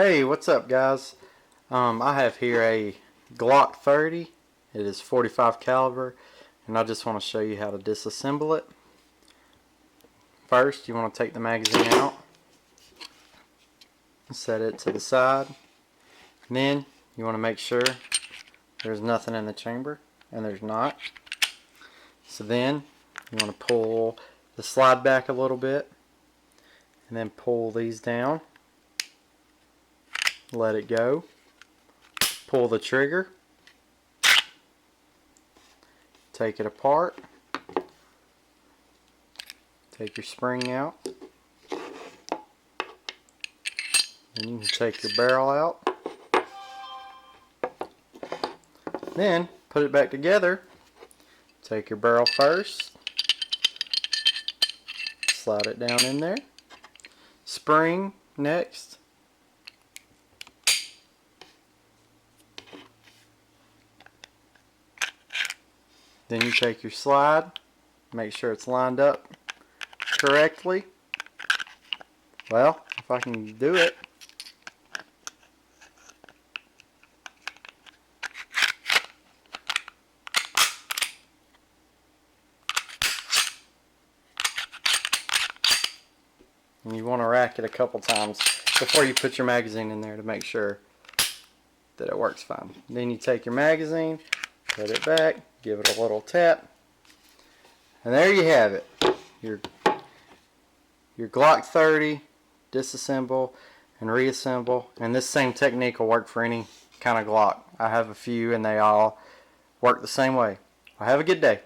Hey, what's up guys? I have here a Glock 30. It is 45 caliber and I just want to show you how to disassemble it. First, you want to take the magazine out, set it to the side, and then you want to make sure there's nothing in the chamber, and there's not. So then you want to pull the slide back a little bit and then pull these down, let it go, pull the trigger, take it apart, take your spring out, and you can take your barrel out, then put it back together. Take your barrel first, slide it down in there, spring next, then you take your slide, make sure it's lined up correctly. Well, if I can do it. And you want to rack it a couple times before you put your magazine in there to make sure that it works fine. Then you take your magazine, put it back, give it a little tap, and there you have it. Your Glock 30 disassemble and reassemble, and this same technique will work for any kind of Glock. I have a few and they all work the same way. Well, have a good day.